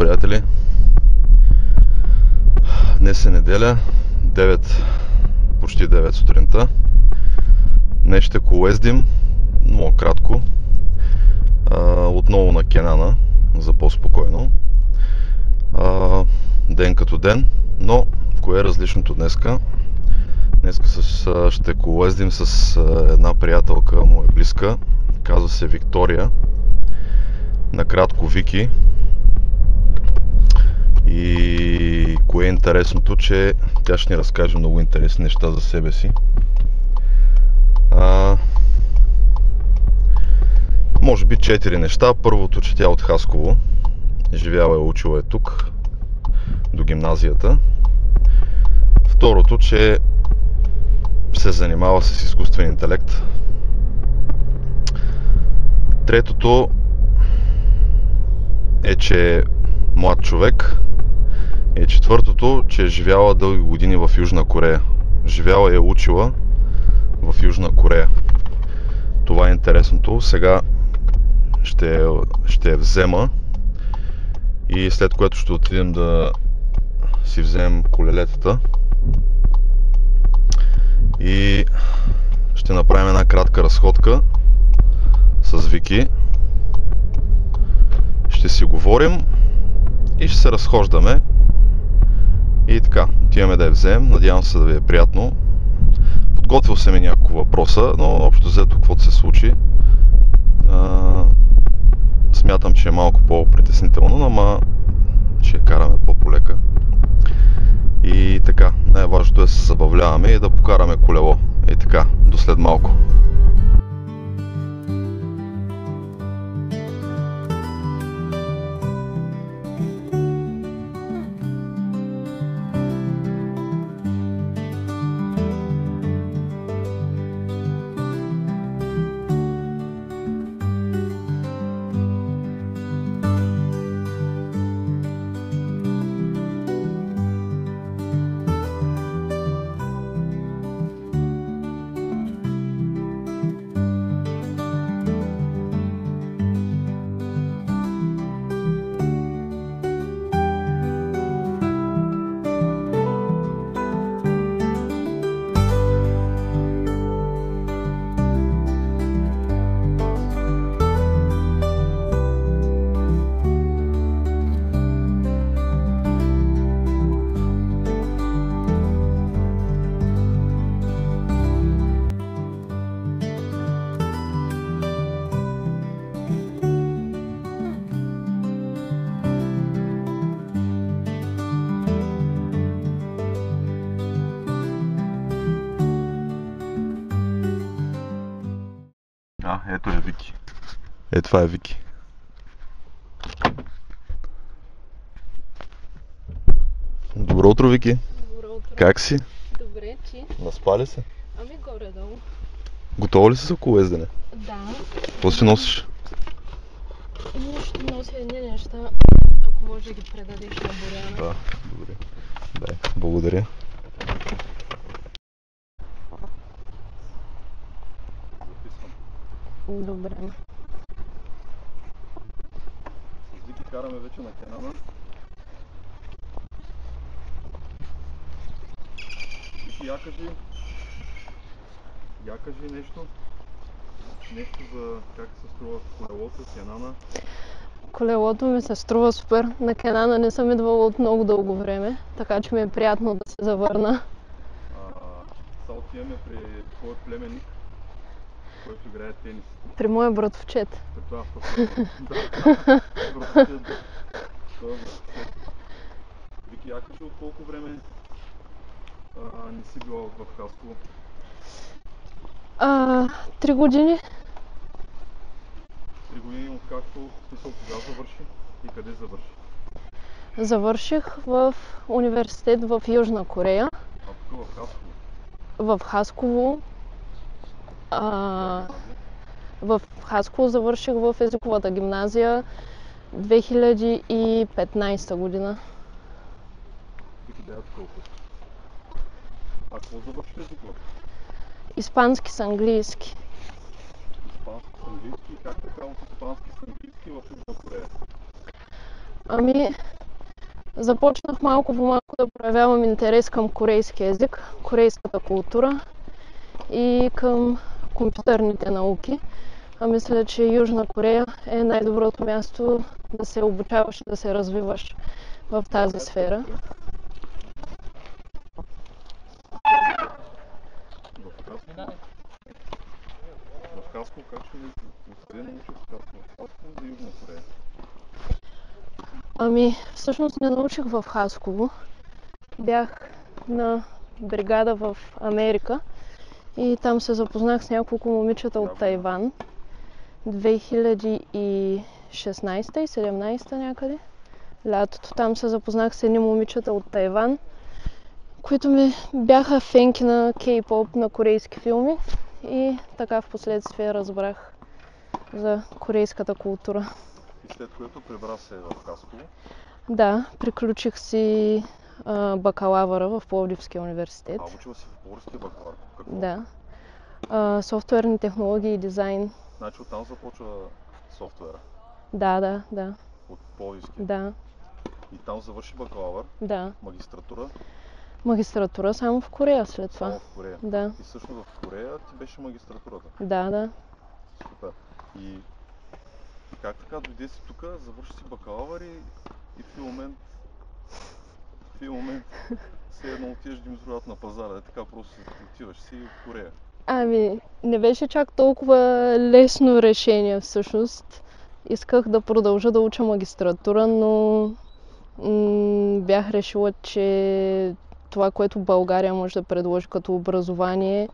приятели! Днес е неделя, 9, почти 9 сутринта. Днес ще колездим, много кратко, отново на Кенана, за по-спокойно. Ден като ден, но кое е различното днеска? Днеска ще колездим с една приятелка, моя близка, казва се Виктория, накратко Вики. И кое е интересното, че тя ще ни разкаже много интересни неща за себе си. Може би 4 неща. Първото, че тя е от Хасково. Живяла и учила е тук до гимназията. Второто, че се занимава с изкуствен интелект. Третото е, че е млад човек. И четвъртото, че е живяла дълги години в Южна Корея. Живяла и е учила в Южна Корея. Това е интересното. Сега ще я взема и след което ще отидем да си вземем колелетата и ще направим една кратка разходка с Вики. Ще си говорим и ще се разхождаме. И така, отиваме да я вземем. Надявам се да ви е приятно. Подготвил съм и няколко въпроса, но общо взето каквото се случи. Смятам, че е малко по-притеснително, ама ще я караме по-полека. И така, най-важното е да се забавляваме и да покараме колело. И така, до след малко. Ето е Вики. Това е Вики. Добро утро, Вики. Добро утро. Как си? Добре, ти? Наспа ли се? Ами горе-долу. Готова ли си за колездене? Да. Какво си носиш? Ще нося едни неща, ако може да ги предадеш на Боряна. Да, добре. Дай, благодаря. Добре. С Вики караме вече на Кенана. Вики, я кажи нещо. Нещо за как се струва колелото, Кенана. Колелото ми се струва супер. На Кенана не съм идвала от много дълго време, така че ми е приятно да се завърна. Сега отиваме при твой племенник, който играе тенис. При моя братовчет. При това братовчет. Вики, я кажи от колко време не си била в Хасково? 3 години. 3 години откакто, смисъл, кога завърши и къде завърши? Завърших в университет в Южна Корея. Тук в Хасково? В Хасково. В Хасково завърших в езиковата гимназия 2015 година. Вики, дай колко? Какво завърши езиковата? Испански с английски. Испански с английски? Как така от испански с английски в Южна Корея? Ами, Започнах малко по малко да проявявам интерес към корейски език, корейската култура и към компютърните науки. А мисля, че Южна Корея е най-доброто място да се обучаваш и да се развиваш в тази сфера. В Хасково как ще откъде научих Хасково за Южна Корея? Ами, всъщност не научих в Хасково. Бях на бригада в Америка и там се запознах с няколко момичета от Тайван. 2016 и 2017 някъде. Лятото там се запознах с едни момичета от Тайван, които ми бяха фенки на кей-поп, на корейски филми и така в последствие разбрах за корейската култура. И след което прибра се в Хасково? Да, приключих си бакалавъра в Пловдивския университет. Учила си в Пловдивския бакалавър? Какво? Да. Софтуерни технологии и дизайн. Значи оттам започва софтуера? Да. От Пловдивския? Да. И там завърши бакалавър? Да. Магистратура? Магистратура само в Корея след това. Само в Корея? Да. И всъщност в Корея ти беше магистратурата? Да. Супер. И как така дойде си тук, завърши си бакалавър и в един момент все едно отиваш да им изродат на пазара, така просто отиваш си в Корея. Ами, не беше чак толкова лесно решение всъщност. Исках да продължа да уча магистратура, но бях решила, че това, което България може да предложи като образование,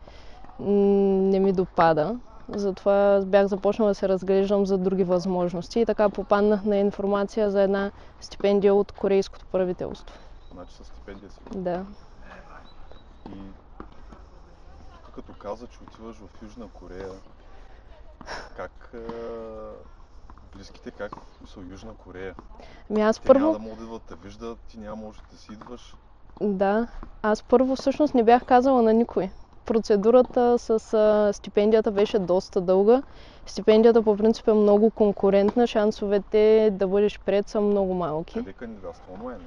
не ми допада. Затова бях започнала да се разглеждам за други възможности и така попаднах на информация за една стипендия от корейското правителство. Значи със стипендия си? Да. И тук като каза, че отиваш в Южна Корея, как близките, как са Южна Корея? Аз те първо... няма да могат да идват да виждат, ти няма може да си идваш. Да, аз първо всъщност не бях казала на никой. Процедурата с стипендията беше доста дълга. Стипендията по принцип е много конкурентна, шансовете да бъдеш приет са много малки. Къде кандидатства? Онлайн?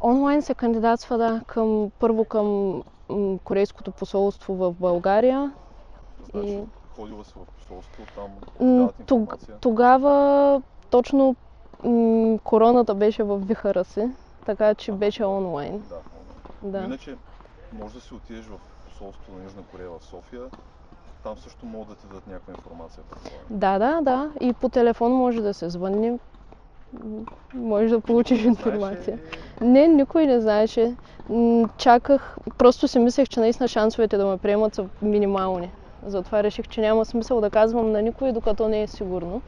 Онлайн се кандидатства, да, първо към корейското посолство в България. Значи ходила си в посолство, там дават информация? Тогава точно короната беше в вихъра си, така че беше онлайн. Да, онлайн. Да. Иначе може да си отидеш в посолството на Южна Корея в София, там също могат да ти дадат някаква информация. Да. И по телефон може да се звънне. Може да получиш информация. Не, никой не знаеше. Чаках, просто си мислех, че наистина шансовете да ме приемат са минимални. Затова реших, че няма смисъл да казвам на никой, докато не е сигурно.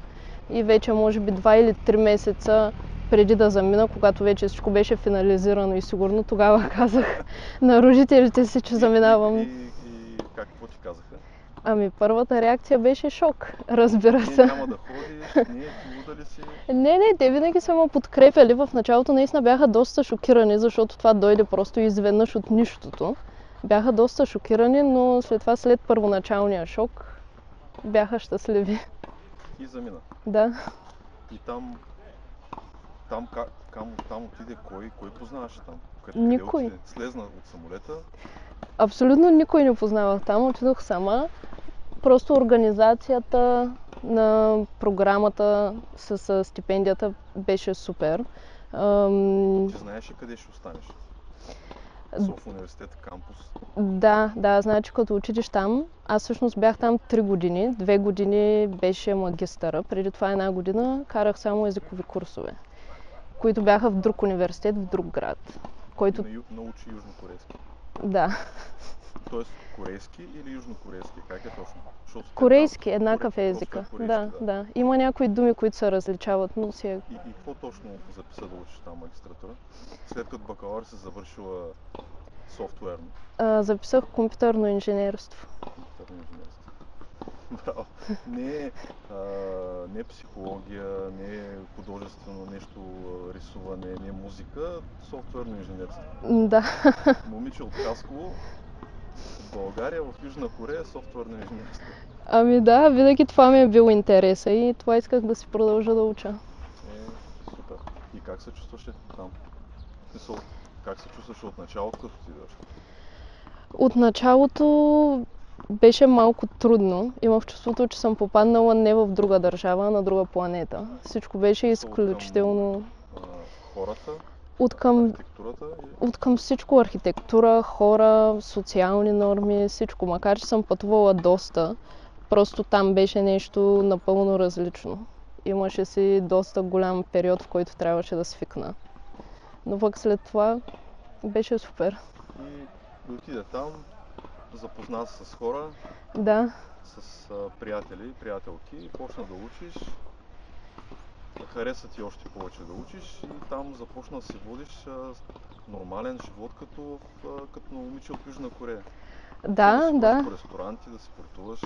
И вече може би 2 или 3 месеца преди да замина, когато вече всичко беше финализирано и сигурно, тогава казах на родителите си, че заминавам. И какво ти казаха? Ами първата реакция беше шок, разбира се. Няма да ходиш, ти луда ли си? Не, те винаги са ме подкрепяли. В началото наистина бяха доста шокирани, защото това дойде просто изведнъж от нищото. Бяха доста шокирани, но след това, след първоначалния шок, бяха щастливи. И замина? Да. И там отиде кой познаваше там? Никой. Къде слезна от самолета? Абсолютно никой не познавах там, отидох сама. Просто организацията на програмата с стипендията беше супер. Ти знаеш ли къде ще останеш? В университет, кампус? Да, значи като отидеш там, аз всъщност бях там 3 години. 2 години беше магистъра. Преди това 1 година карах само езикови курсове, които бяха в друг университет, в друг град. Който... Научи южнокорейски? Да. Тоест корейски или южнокорейски? Как е точно? Корейски, еднакъв е езика. Да. Има някои думи, които се различават, но си е... И какво точно записа да учиш там магистратура? След като бакалавър си завършила софтуерно? Записах компютърно инженерство. Компютърно инженерство. Браво. Не психология, не художествено нещо, рисуване, не музика, софтуерно инженерство. Да. Момиче от Хасково, в България, в Южна Корея, софтуерно инженерство. Ами да, винаги това ми е бил интереса и това исках да си продължа да уча. Супер. И как се чувстваше там? Смисъл, как се чувстваш от началото, като ти идваш? От началото беше малко трудно. Имах чувството, че съм попаднала не в друга държава, а на друга планета. Всичко беше изключително... Хората, Откъм, архитектурата откъм всичко, архитектура, хора, социални норми, всичко. Макар че съм пътувала доста, просто там беше нещо напълно различно. Имаше си доста голям период, в който трябваше да свикна. Но пък след това беше супер. И отиде там, запозна се с хора, Да, с приятели, приятелки и почна да учиш. Хареса ти още повече да учиш и там започна да си водиш нормален живот като момиче от Южна Корея. да, Да да. по ресторанти, да си портуваш.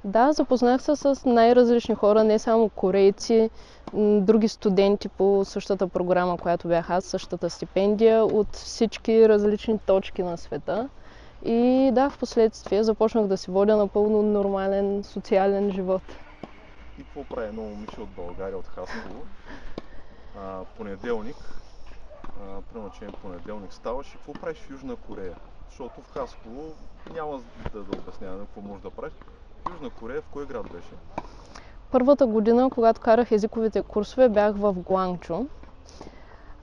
Да, запознах се с най-различни хора, не само корейци, други студенти по същата програма, която бях аз, същата стипендия, от всички различни точки на света. И да, в последствие започнах да си водя напълно нормален социален живот. И какво прави едно момиче от България, от Хасково? Понеделник, примерно, че понеделник ставаш и какво правиш в Южна Корея? Защото в Хасково няма да обясняваме какво можеш да правиш. В Южна Корея в кой град беше? Първата година, когато карах езиковите курсове, бях в Гуанчжоу.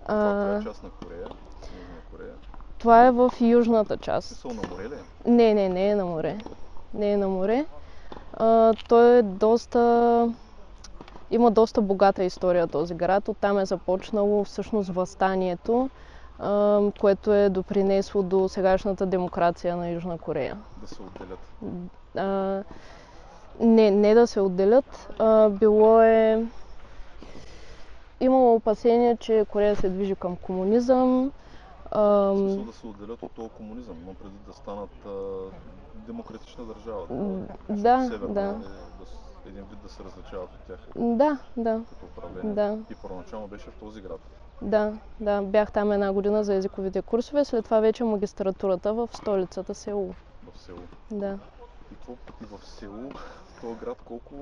Това е част на Корея, Южна Корея. Това е в южната част. Смисъл на море ли? Не е на море. Не е на море. Той е има доста богата история този град. Оттам е започнало всъщност въстанието, което е допринесло до сегашната демокрация на Южна Корея. Да се отделят? Не да се отделят. Имало опасение, че Корея се движи към комунизъм. В смисъл да се отделят от този комунизъм, но преди да станат демократична държава. Да. Един вид да се различават от тях. Да. Като управление. Да. И първоначално беше в този град. Да. Бях там една година за езиковите курсове, след това вече магистратурата в столицата Сеул. В Сеул. Да. И в Сеул, в този град, колко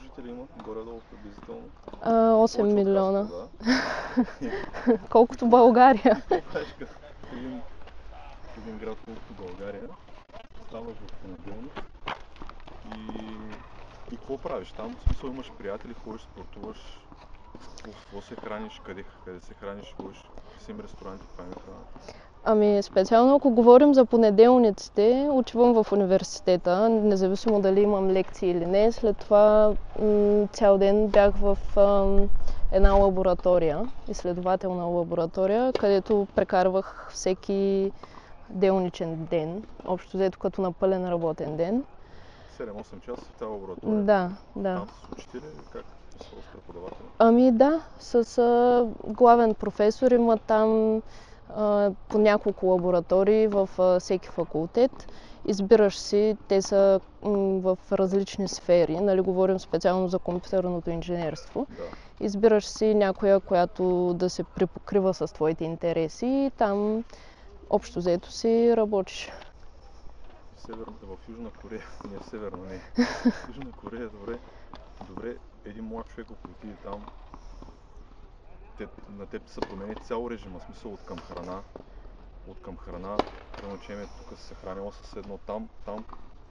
жители има? Горе-долу приблизително? 8 милиона. Да. Колкото България. Един град, колкото България. Ставаш в понеделник. И какво правиш там? В смисъл имаш приятели, ходиш, спортуваш, какво се храниш, къде се храниш, ходиш, си им ресторанти, каква е храна? Специално ако говорим за понеделниците, учивам в университета, независимо дали имам лекции или не. След това цял ден бях в една лаборатория, изследователна лаборатория, където прекарвах всеки делничен ден, общо взето като на пълен работен ден. 7-8 часа в тази лаборатория? Да. Там с учители или как? С преподаватели? Да, с главен професор има там по няколко лаборатории във всеки факултет. Избираш си, те са в различни сфери, нали, говорим специално за компютърното инженерство. Да. Избираш си някоя, която да се припокрива с твоите интереси и там общо взето си работиш. В Южна Корея, не в Северна, не. В Южна Корея, добре, един млад човек, ако отиде там, на теб се промени цял режим, в смисъл от към храна, примерно, тук се хранила с едно,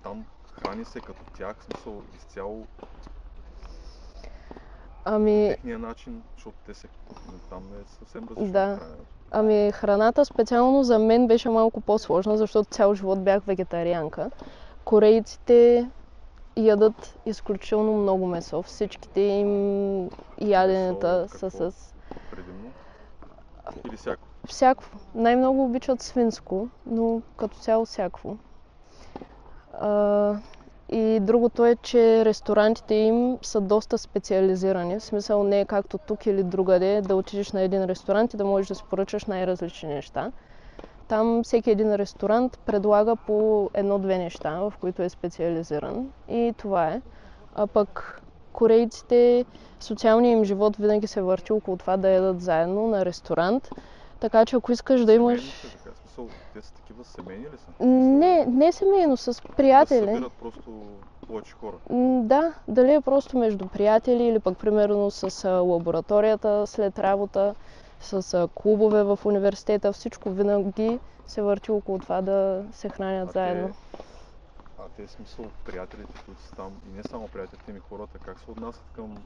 там храни се като тях, в смисъл изцяло техния начин, защото там е съвсем различно храненето. Храната специално за мен беше малко по-сложна, защото цял живот бях вегетарианка. Корейците ядат изключително много месо. Всичките им яденета са с... Предимно? Или всяко? Всякво. Най-много обичат свинско, но като цяло всякво. И другото е, че ресторантите им са доста специализирани. В смисъл не е както тук или другаде да отидеш на един ресторант и да можеш да си поръчаш най-различни неща. Там всеки един ресторант предлага по едно-две неща, в които е специализиран. И това е. А пък корейците, социалният им живот винаги се върти около това да ядат заедно на ресторант. Така че ако искаш да имаш... Те са такива семейни ли са? Не семейно, с приятели. Да събират просто повече хора? Да, дали е просто между приятели или пък примерно с лабораторията след работа. с клубове в университета. Всичко винаги се върти около това да се хранят заедно. Те смисъл приятелите, които са там, и не само приятелите ми, хората, как се отнасят към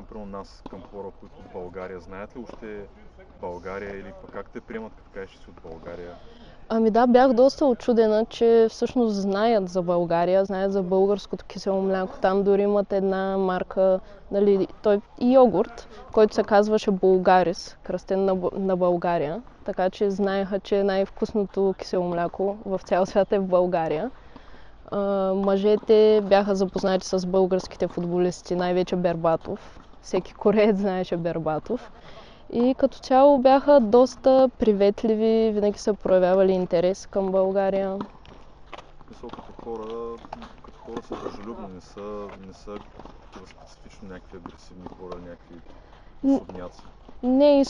примерно нас, към хора, които от България? Знаят ли още България или пък как те приемат, като кажеш, че си от България? Ами да, бях доста учудена, че всъщност знаят за България, знаят за българското кисело мляко. Там дори имат една марка, нали, той йогурт, който се казваше Булгарис, кръстен на България. Така че знаеха, че най-вкусното кисело мляко в цял свят е в България. Мъжете бяха запознати с българските футболисти, най-вече Бербатов. Всеки кореец знаеше Бербатов. И като цяло бяха доста приветливи, винаги са проявявали интерес към България. Мисля, като хора са дружелюбни, не са специфично някакви агресивни хора, някакви особняци. Не,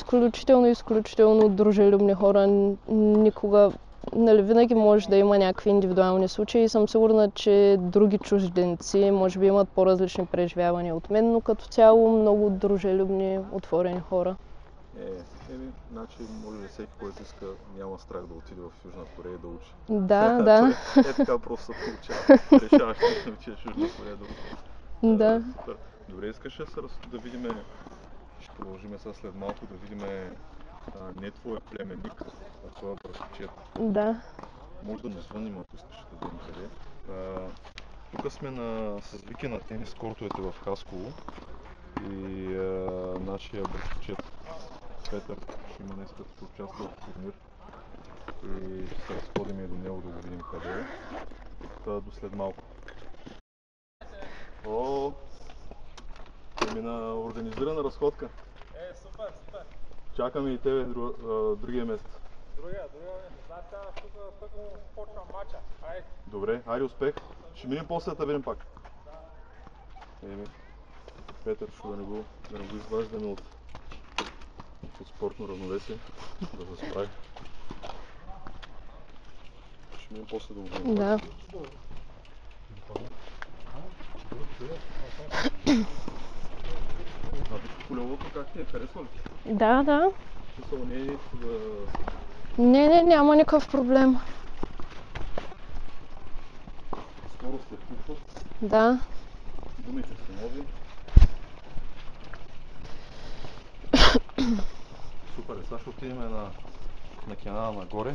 изключително дружелюбни хора. Никога, нали, винаги може да има някакви индивидуални случаи и съм сигурна, че други чужденци може би имат по-различни преживявания от мен, но като цяло много дружелюбни, отворени хора. Значи може ли всеки, който иска, няма страх да отиде в Южна Корея да учи? Да. Така просто се получава. Решаваш да учиш в Южна Корея да учи. Да. Супер. Добре, искаш да видим, ще продължим сега след малко да видим не твоя племенник, а твоя братовчет. Да. Може да не звъним, ако искаш да видим къде. Тук сме с Вики на тенис кортовете в Хасково и нашия братовчет Петър ще има днес като участва в турнир и ще се разходим и до него да го видим къде е. До след малко. Мина организирана разходка. Супер. Чакаме и тебе другия месец. Другия. Знаете, тук почвам мача. Добре, айде успех. Ще минем после да видим пак. Петър, да не го изваждаме от спортно равновесие, да се справи. Ще минем после да го видим. Да. Колелото как ти е? Харесва ли? Да. Не, няма никакъв проблем. Скоро се вкупват. Да. Гумите са нови. Супер, сега ще отидем на Кенана нагоре.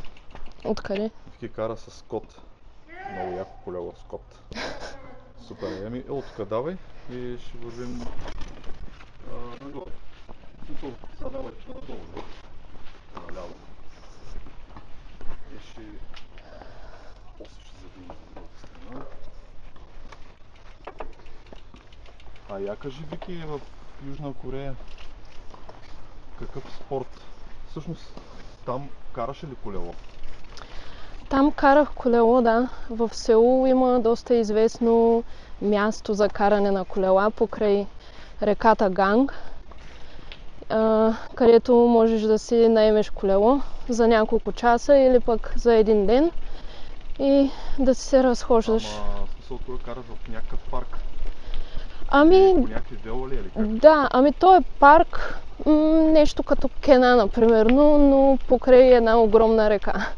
Откъде? Вики кара с Скот. Много яко колело Скот. Супер, тук давай и ще вървим нагоре. Сега давай надолу, наляво. И после ще завием на другата страна. Я кажи, Вики, в Южна Корея какъв спорт? Всъщност там караше ли колело? Там карах колело, да. В Сеул има доста известно място за каране на колела покрай реката Ганг, където можеш да си наемеш колело за няколко часа или пък за един ден и да си се разхождаш. В смисъл, той караш в някакъв парк? По някакви вело ли или как? Да, той е парк, нещо като Кена, например, но покрай една огромна река.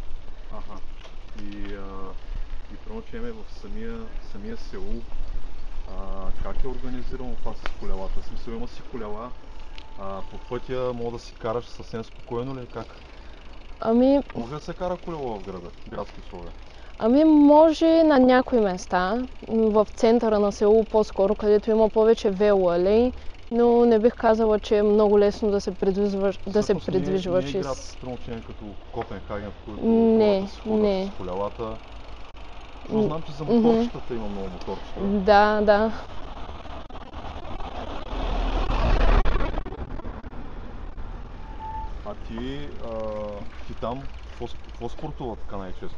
И прямо, че в самия Сеул, как е организирано това с колелата? В смисъл, има си колела, по пътя мога да си караш съвсем спокойно ли как? Може да се кара колело в града, градски условия? Може на някои места, в центъра на Сеул по-скоро, където има повече велоалеи, но не бих казала, че е много лесно да се придвижваш. Не е град стръмчен като Копенхаген, в който хората си ходят с колелата. Но знам, че за моторчетата има много моторчета. Да. Ти там какво спортува така най-често?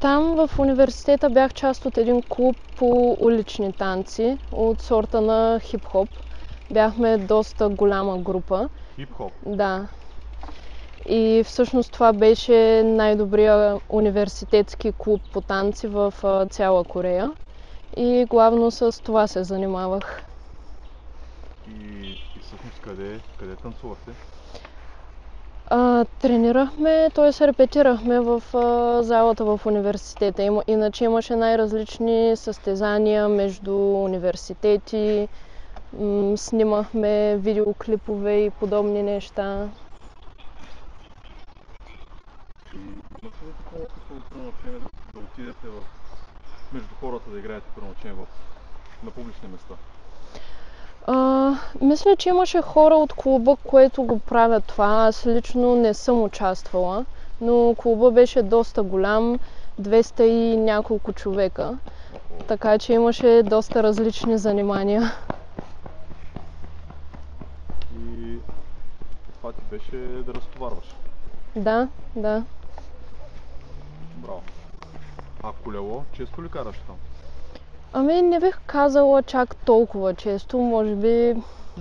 Там в университета бях част от един клуб по улични танци от сорта на хип-хоп. Бяхме доста голяма група. Хип-хоп? Да. И всъщност това беше най-добрият университетски клуб по танци в цяла Корея. И главно с това се занимавах. И всъщност Къде танцувахте? Тренирахме, т.е. репетирахме в залата в университета. Иначе имаше най-различни състезания между университети, снимахме видеоклипове и подобни неща. И имаше ли такова като например да отидете между хората да играете на публични места? Мисля, че имаше хора от клуба, които го правят това. Аз лично не съм участвала, но клуба беше доста голям, 200 и няколко човека. Така че имаше доста различни занимания. И това ти беше да разтоварваш? Да. Браво. А колело, често ли караш там? Не бих казала чак толкова често, може би...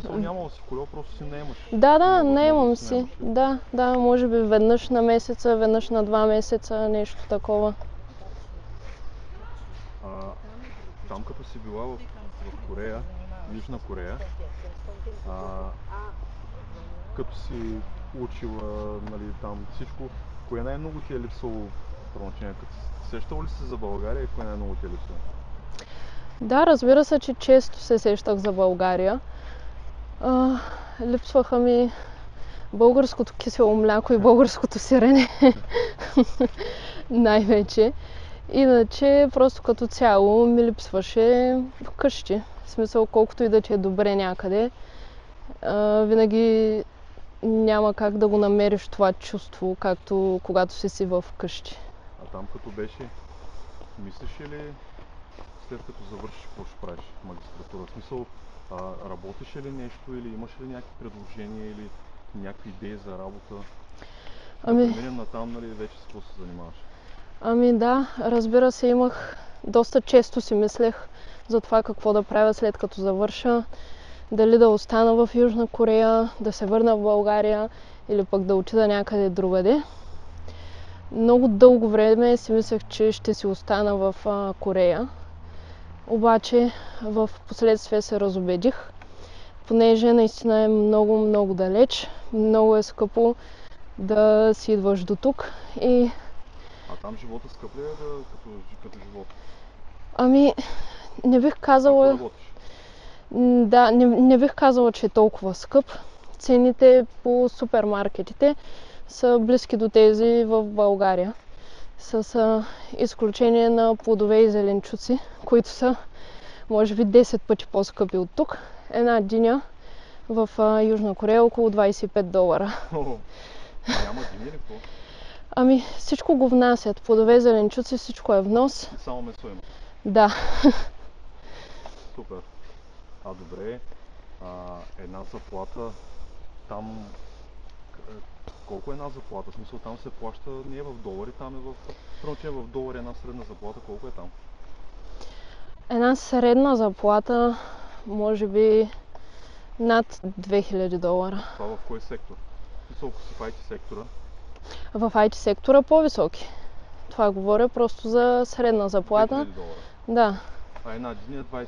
Нямало си колело, просто си наемаш? Да, наемам си. Да, може би веднъж на месеца, веднъж на 2 месеца, нещо такова. Там като си била в Корея, Южна Корея, като си учила, нали, там всичко, кое най-много ти е липсвало първоначално? Сещала ли си за България и кое най-много ти е липсвало? Да, разбира се, че често се сещах за България. Липсваха ми българското кисело мляко и българското сирене. Най-вече. Иначе, просто като цяло ми липсваше вкъщи. В смисъл, колкото и да ти е добре някъде, винаги няма как да го намериш това чувство, както когато си в къщи. А там като беше, мислиш ли след като завършиш какво ще правиш магистратура? В смисъл, работиш ли нещо или имаш ли някакви предложения или някакви идеи за работа? Да преминем натам, нали, вече с какво се занимаваш? Да, разбира се, имах доста често си мислех за това какво да правя след като завърша. Дали да остана в Южна Корея, да се върна в България или пък да отида някъде другаде. Много дълго време си мислех, че ще си остана в Корея. Обаче в последствие се разубедих, понеже наистина е много далеч. Много е скъпо да си идваш до тук. А там живота скъп ли е като живот? Не бих казала... Ако работиш? Да, не бих казала, че е толкова скъп. Цените по супермаркетите са близки до тези в България. С изключение на плодове и зеленчуци, които са може би 10 пъти по-скъпи от тук. Една диня в Южна Корея е около $25. Няма диня ли какво? Всичко го внасят. Плодове, зеленчуци, всичко е внос. И само месо има? Да. Супер. Добре. Една заплата там... Колко е една заплата? В смисъл, там се плаща не е в долари, там е в долари една средна заплата. Колко е там? Една средна заплата може би над $2000. Това в кой сектор? Ако си в IT сектора? В IT сектора по-високи. Това говоря просто за средна заплата. $2000? Да. А една диня е $20?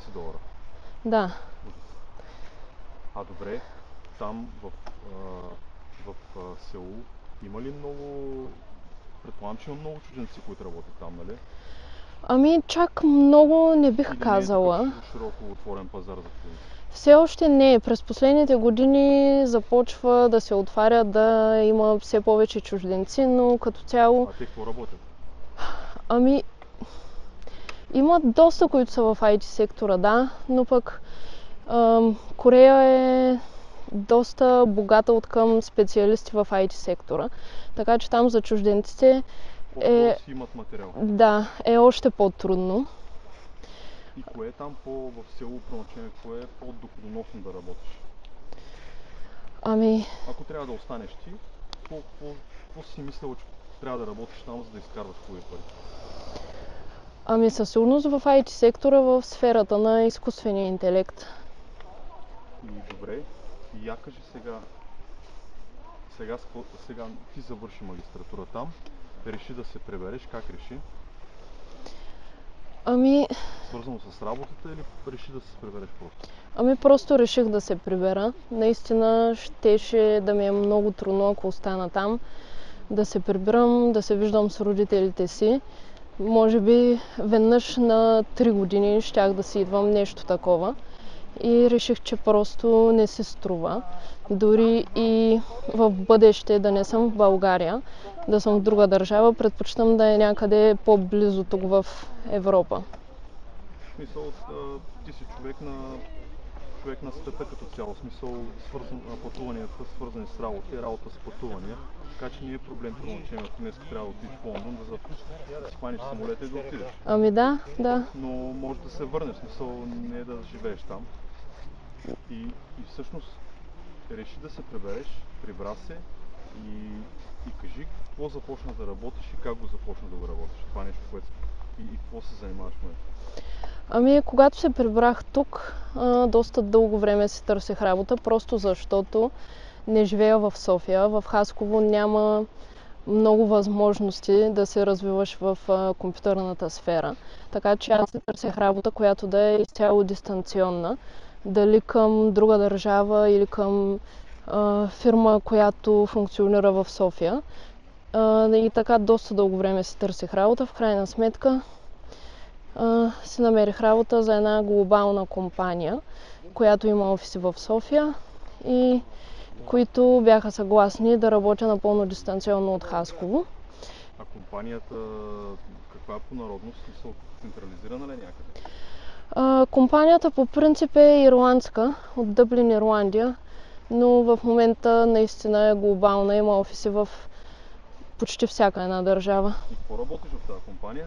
Да. Добре, там в Сеул има ли много... Предполагам, че има много чужденци, които работят там, нали? Чак много не бих казала. Или не е широко отворен пазар за чужденци? Все още не. През последните години започва да се отваря, да има все повече чужденци, но като цяло... А те какво работят? Има доста, които са в IT сектора, да, но пък Корея е доста богата от към специалисти в IT сектора. Така че там за чужденците си имат материал. Да, е още по-трудно. И кое е там в Сеул, кое е по-доходоносно да работиш? Ако трябва да останеш ти, какво си мислила, че трябва да работиш там, за да изкарваш твои пари? Със сигурност в IT сектора, в сферата на изкуствения интелект. И добре, и я кажи сега ти завърши магистратура там, реши да се пребереш, как реши? свързано с работата или реши да се прибереш просто? Ами просто реших да се прибера. Наистина щеше да ми е много трудно, ако остана там. Да се прибирам, да се виждам с родителите си. Може би веднъж на 3 години щях да си идвам, нещо такова. И реших, че просто не се струва. Дори и в бъдеще да не съм в България, да съм в друга държава, предпочитам да е някъде по-близо тук в Европа. В смисъл, ти си човек на света като цяло, в смисъл пътуванията свързани с работа и работа с пътувания. Така че не е проблем, че ако днес трябва да отидеш в Лондон, да си хванеш самолета и да отидеш. Ами да. Но може да се върнеш, в смисъл не да живееш там. И всъщност реши да се прибереш, прибра се и кажи какво започна да работиш и как го започна да го работиш. Това нещо, което и какво се занимаваш в момента. Ами, когато се прибрах тук, доста дълго време си търсех работа, просто защото не живея в София. В Хасково няма много възможности да се развиваш в компютърната сфера. Така че аз търсех работа, която да е изцяло дистанционна. Дали към друга държава или към фирма, която функционира в София. И така доста дълго време си търсех работа. В крайна сметка си намерих работа за една глобална компания, която има офиси в София и които бяха съгласни да работя напълно дистанционно от Хасково. А компанията каква е по народност? Централизирана ли някъде? Компанията по принцип е ирландска, от Дъблин, Ирландия, но в момента наистина е глобална, има офиси в почти всяка една държава. И какво работиш в тази компания?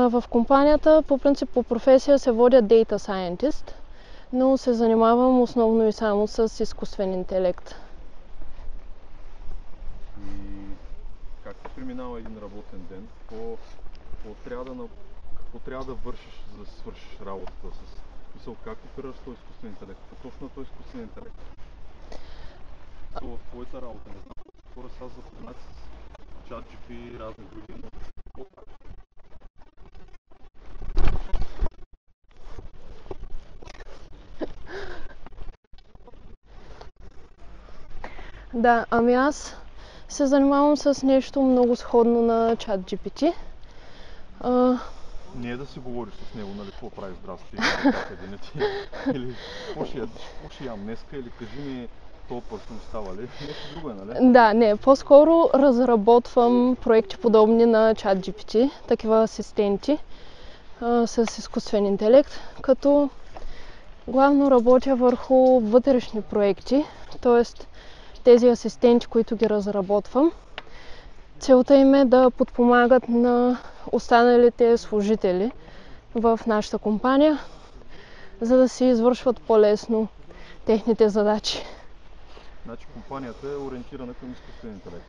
В компанията по принцип по професия се водя Data Scientist, но се занимавам основно и само с изкуствен интелект. И как преминава един работен ден? Какво трябва да вършиш, за да свършиш работата с? Мисъл, как опираш този изкуствен интелект? Какво точно е този изкуствен интелект? В твоята работа, не знам, хора са запознати с ChatGPT и разни други. Да, ами аз се занимавам с нещо много сходно на ChatGPT. Не е да си говориш с него, нали, какво прави здрасти, къде не ти, или какво ще ям днеска, или кажи ми това парфюм става ли, нещо друго е, нали? Да, не, по-скоро разработвам проекти подобни на ChatGPT, такива асистенти с изкуствен интелект, като главно работя върху вътрешни проекти, т.е. тези асистенти, които ги разработвам. Целта им е да подпомагат на останалите служители в нашата компания, за да си извършват по-лесно техните задачи. Значи компанията е ориентирана към изкуствен интелект.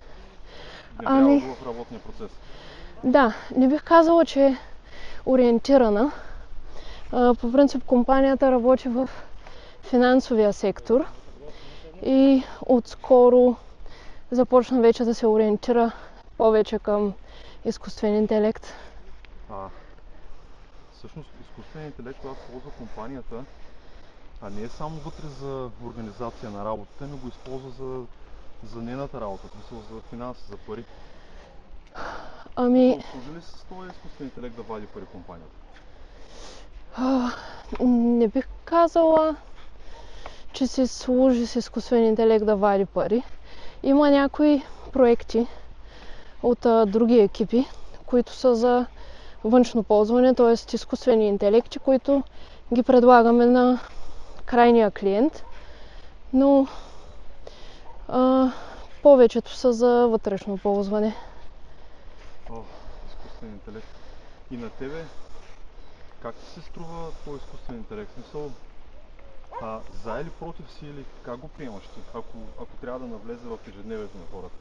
Внедрява го в работния процес. Да, не бих казала, че е ориентирана. По принцип компанията работи в финансовия сектор и отскоро започна вече да се ориентира повече към изкуствен интелект. Всъщност изкуственият интелект, когато ползва компанията, а не е само вътре за организация на работата, но го използва за нейната работа, за финанси, за пари. Служи ли с този изкуствен интелект да вади пари компанията? Не бих казала, че се служи с изкуствен интелект да вади пари. Има някои проекти от други екипи, които са за външно ползване, т.е. изкуствени интелекти, които ги предлагаме на крайния клиент, но повечето са за вътрешно ползване. Изкуствен интелект. И на тебе, как ти се струва твой изкуствен интелект? Смисъл, за или против си, или как го приемаш ти, ако трябва да навлезе в ежедневието на хората?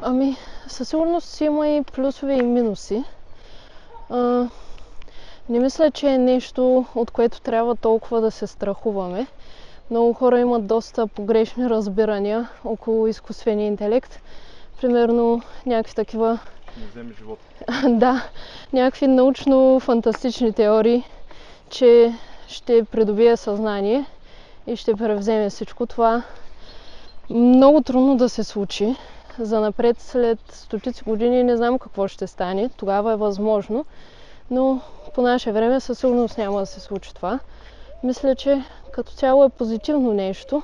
Ами, със сигурност си има и плюсове и минуси. Не мисля, че е нещо, от което трябва толкова да се страхуваме. Много хора имат доста погрешни разбирания около изкуствения интелект. Примерно някакви такива не вземе живот. Да, някакви научно-фантастични теории, че ще придобие съзнание и ще превземе всичко това. Много трудно да се случи. Занапред след стотици години не знам какво ще стане. Тогава е възможно, но по наше време със сигурност няма да се случи това. Мисля, че като цяло е позитивно нещо.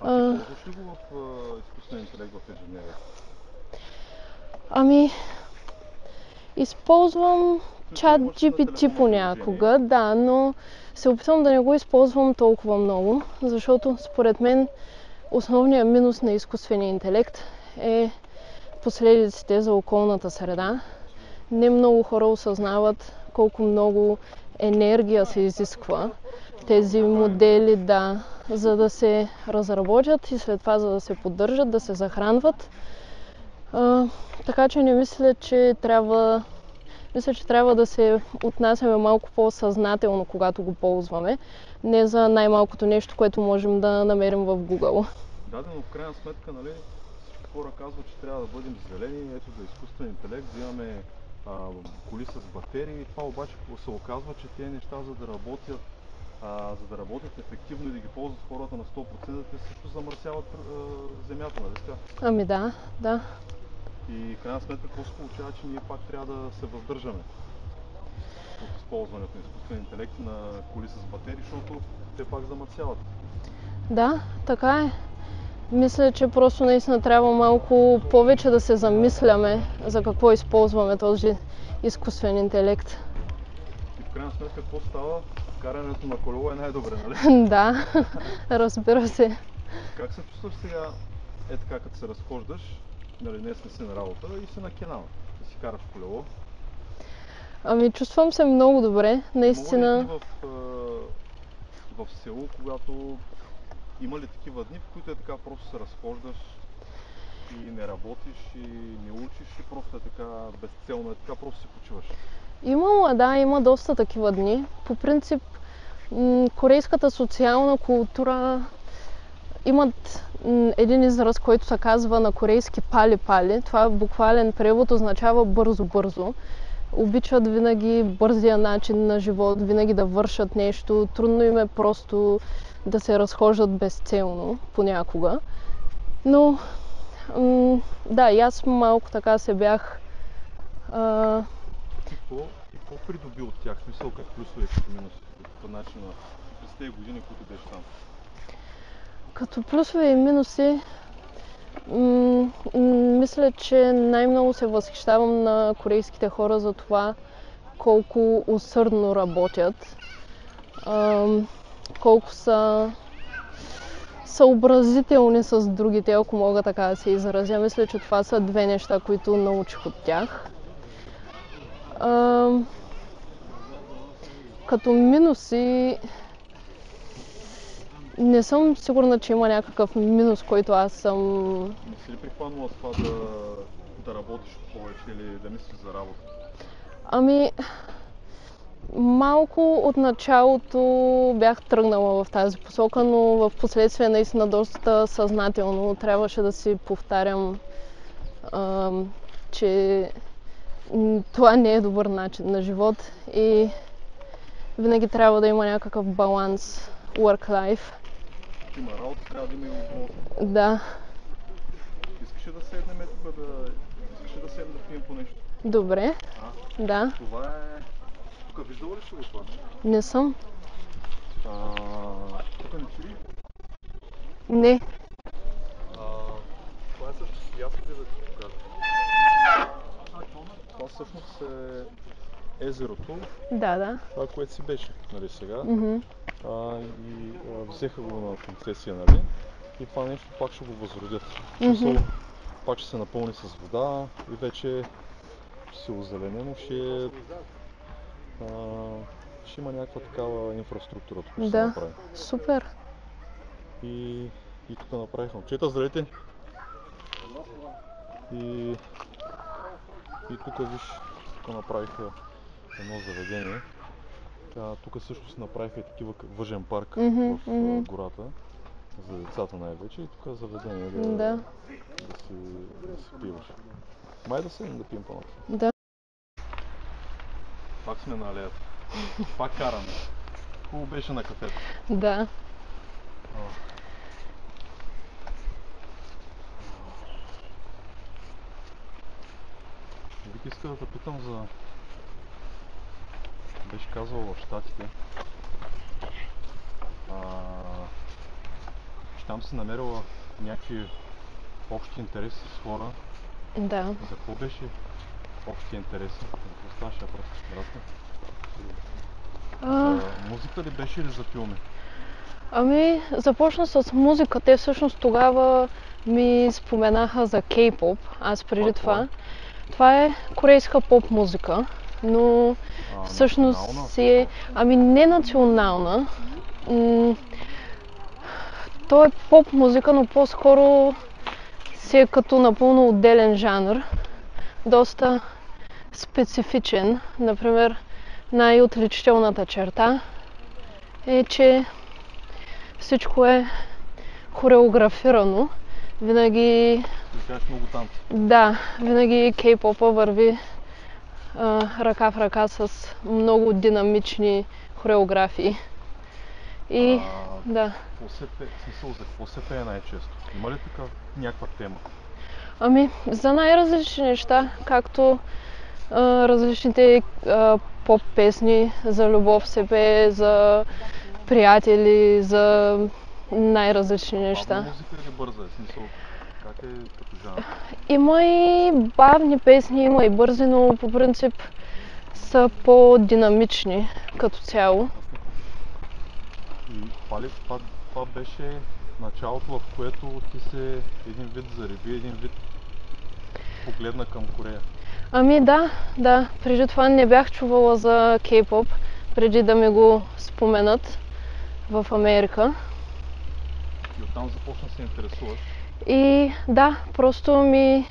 А ти ползваш ли го в изкуствен интелект в ежедневието? Ами, използвам чат GPT понякога, да, но се опитвам да не го използвам толкова много, защото според мен основният минус на изкуствения интелект е последиците за околната среда. Не много хора осъзнават колко много енергия се изисква тези модели, да, за да се разработят и след това за да се поддържат, да се захранват. Така че не мисля, че трябва да се отнасяме малко по-съзнателно, когато го ползваме. Не за най-малкото нещо, което можем да намерим в Google. Да, но в крайна сметка, нали, всички хора казват, че трябва да бъдем зелени, ето за изкуствен интелект, да имаме коли с батерии. Това обаче се оказва, че тези неща, за да работят ефективно и да ги ползват хората на 100%, те също замърсяват земята, нали така? Ами да. И в крайна сметка, какво се получава, че ние пак трябва да се въздържаме от използването на изкуствен интелект на коли с батерии, защото те пак замърсяват. Да, така е. Мисля, че просто наистина трябва малко повече да се замисляме за какво използваме този изкуствен интелект. И в крайна сметка, какво става? Карането на колело е най-добре, нали? Да, разбира се. Как се чувстваш сега, така като се разхождаш, нали, днес не си на работа и си на Кенала, да си караш колело? Ами чувствам се много добре, наистина. Има ли в село, когато има ли такива дни, в които е така просто се разхождаш и не работиш и не учиш и просто е така безцелно, е така просто си почиваш? Има доста такива дни. По принцип, корейската социална култура имат един израз, който се казва на корейски пали-пали. Това буквален превод означава бързо-бързо. Обичат винаги бързия начин на живот, винаги да вършат нещо. Трудно им е просто да се разхождат безцелно понякога. Но да, и аз малко така се бях... Какво придоби от тях? В смисъл, как плюсове и като минуси по начина през тези години, които беше там? Като плюсове и минуси, мисля, че най-много се възхищавам на корейските хора за това колко усърдно работят, колко са съобразителни с другите, ако мога така да се изразя. Мисля, че това са две неща, които научих от тях. Като минуси, не съм сигурна, че има някакъв минус, който аз съм... Не си ли прихванала това да работиш повече или да мислиш за работа? Ами, малко от началото бях тръгнала в тази посока, но в последствие наистина доста съзнателно трябваше да си повтарям, че това не е добър начин на живот и винаги трябва да има някакъв баланс, work-life. Има работа, трябва да има и отбор. Да. Искаш ли да седнем тук, да пием по нещо? Добре. Да. Това е... Тук виждала ли си го това? Не съм. Тук не чули? Не. Това е всъщност ясно да ти покажа. Това всъщност е езерото. Да. Това, което си беше, нали сега. И взеха го на концесия, нали? И това нещо пак ще го възродят. Пак ще се напълни с вода и вече ще се озеленено, ще има някаква такава инфраструктура, тук ще се направи. Супер. И тук направиха момчета, здравейте! И тук виж, тук направиха едно заведение. Тук също се направиха и такива въжен парк в гората, за децата най-вече, и тук заведение да си пиваш. Май да седнем да пием по-напред. Да. Пак сме на алеята. Пак караме. Хубаво беше на кафето. Да. Бих искал да те питам за... Беше казал в Щатите. Че там си намерила някакви общи интереси с хора. Да. За какво беше общи интереси? За какво ставаше въпрос? Разбрахте? За музика ли беше или за филми? Ами, започна с музика. Те всъщност тогава ми споменаха за кей-поп. Аз преди това. Това е корейска поп музика, но всъщност си е... Ами не национална. То е поп музика, но по-скоро си е като напълно отделен жанр. Доста специфичен. Например, най-отличителната черта е, че всичко е хореографирано. Винаги... много танци. Да, винаги кей-попа върви ръка в ръка с много динамични хореографии. И да. За какво се пее най-често? Има ли така някаква тема? Ами, за най-различни неща, както различните поп песни за любов се пее, за приятели, за най-различни неща. Бавна музика или бърза е? Смисъл, как е като жанр? Има и бавни песни, има и бързи, но по принцип са по-динамични като цяло. И това беше началото, в което ти се един вид зареби, един вид погледна към Корея. Ами да. Преди това не бях чувала за кей-поп, преди да ми го споменат в Америка. И оттам започна да се интересуваш? И да, просто ми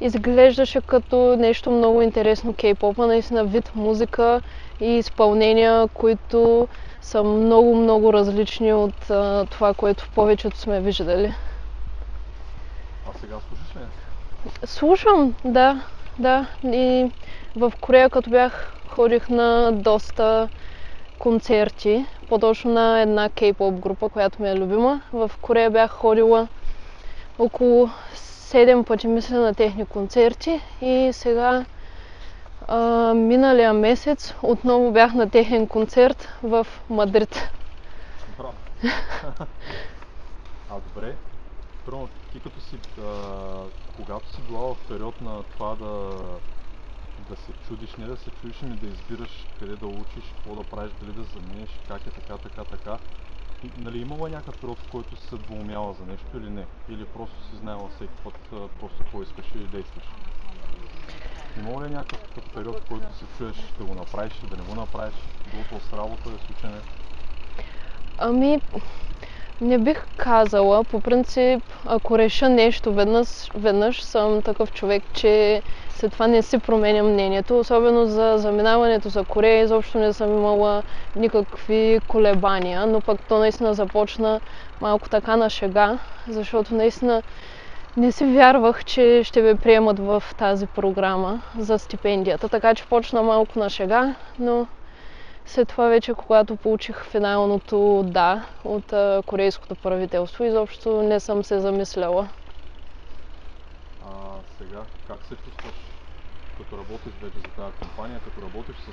изглеждаше като нещо много интересно кей-попа, наистина вид музика и изпълнения, които са много различни от това, което повечето сме виждали. А сега слушаш ли? Слушам, да. И в Корея, като бях, ходих на доста концерти, по-точно на една кей-поп група, която ми е любима. В Корея бях ходила около 7 пъти, мисля, на техни концерти и сега миналия месец отново бях на техен концерт в Мадрид. Браво! Добре, първо ти като си, когато си била в период на това да се чудиш, не да се чудиш, ами да избираш къде да учиш, какво да правиш, дали да заминеш, как е така. Нали имала някакъв период, в който си се двоумяла за нещо или не? Или просто си знаела всеки път просто какво искаш и действаш? Имала ли някакъв период, в който се чуеш да го направиш или да не го направиш, било с работа, да случайно? Ами, не бих казала. По принцип, ако реша нещо веднъж съм такъв човек, че след това не си променя мнението. Особено за заминаването за Корея, изобщо не съм имала никакви колебания, но пък то наистина започна малко така на шега, защото наистина не си вярвах, че ще ме приемат в тази програма за стипендията, така че почна малко на шега, но след това вече, когато получих финалното да от корейското правителство, изобщо не съм се замисляла. Сега, как се чувстваш, като работиш вече за тази компания, като работиш с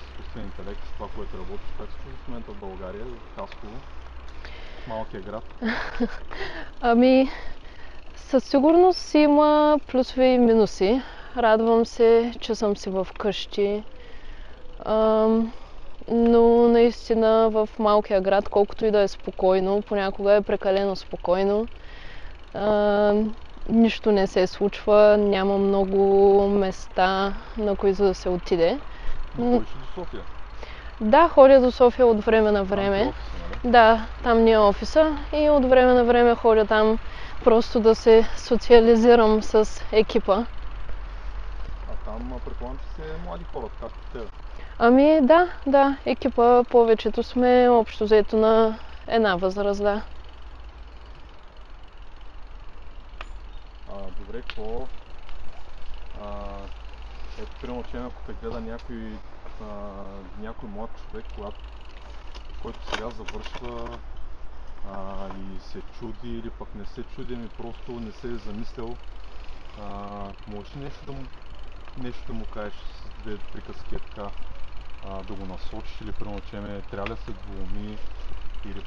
изкуствен интелект, с това, което работиш, как се чувстваш в момента в България, в Хасково, малкия град? Ами, със сигурност си има плюсове и минуси. Радвам се, че съм си вкъщи. Но наистина в малкия град, колкото и да е спокойно, понякога е прекалено спокойно. Нищо не се случва, няма много места, на които да се отиде. Ходиш до София? Да, ходя до София от време на време. Там офиса, нали? Да, там ни е офиса и от време на време ходя там просто да се социализирам с екипа. Там предполагам, че се млади хора, както тебе. Ами да, екипа повечето сме общо взето на една възраст, да. Добре, Ето, примерно, че ако те гледа някой млад човек, който сега завършва и се чуди или пък не се чуди, просто не се е замислял, можеш нещо да му кажеш с две приказки така, да го насочиш или примерно, че трябва да се двуми или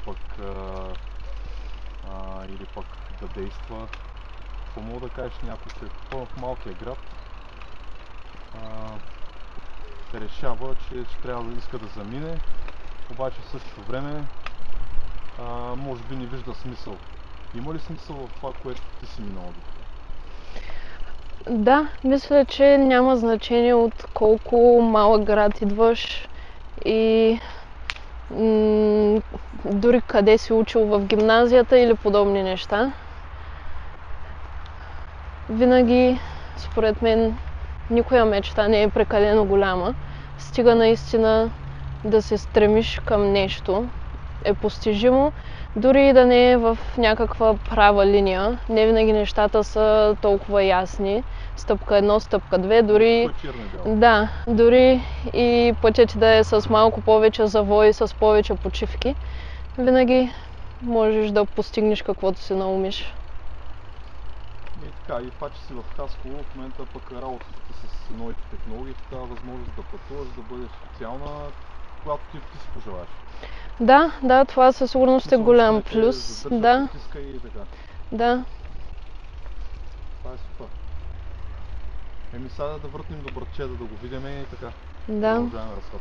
пък да действа. Какво мога да кажеш някой човек в малкия град решава, че трябва да иска да замине, обаче в същото време може би не вижда смисъл. Има ли смисъл в това, което ти си минала до тук? Да, мисля, че няма значение от колко малък град идваш и дори къде си учил в гимназията или подобни неща. Винаги, според мен, никоя мечта не е прекалено голяма. Стига наистина да се стремиш към нещо, е постижимо, дори и да не е в някаква права линия. Не винаги нещата са толкова ясни. Стъпка 1, стъпка 2, дори... Да, дори и пътят да е с малко повече завой, с повече почивки, винаги можеш да постигнеш каквото си наумиш. И така, и това, че си в Хасково, в момента пък работата с новите технологии, така възможност да пътуваш, да бъдеш социална, когато ти си пожелаеш. Да, това със сигурност е голям плюс. Да. И така. Да. Това е супер. Сега да въртнем до братчета, да го видим и така. Да. Продължаваме разход.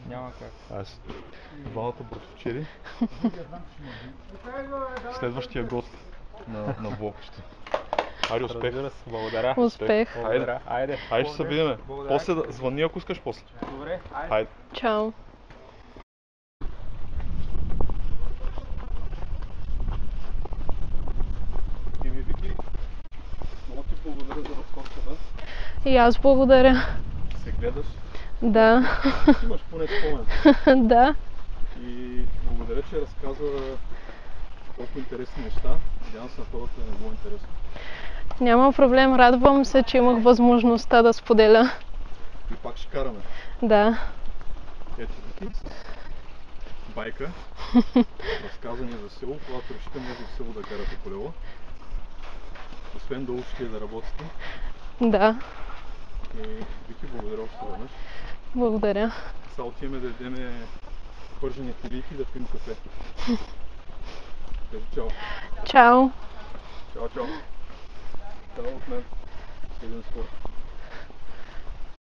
Няма как. Аз двамата братовчери. Следващия гост на влогчето. Айде, успех. Благодаря. Успех. Айде ще се видиме. После да звъни, ако искаш после. Добре, айде. Чао. Вики, много ти благодаря за разходката. И аз благодаря. Се гледаш. Да. Имаш поне спомен. Да. И благодаря, че разказа толкова интересни неща. Надявам се на хората е много интересно. Няма проблем, радвам се, че имах възможността да споделя. И пак ще караме. Да. Ето Вики с байка. Разказани за село, когато решите може в село да карате колело. Освен да учите и да работите. Да. И Вики, благодаря още веднъж. Благодаря. Сега отиваме да ядем пържени филийки и да пием кафе. Кажи чао. Чао. Чао. Чао от мен. Следим скоро.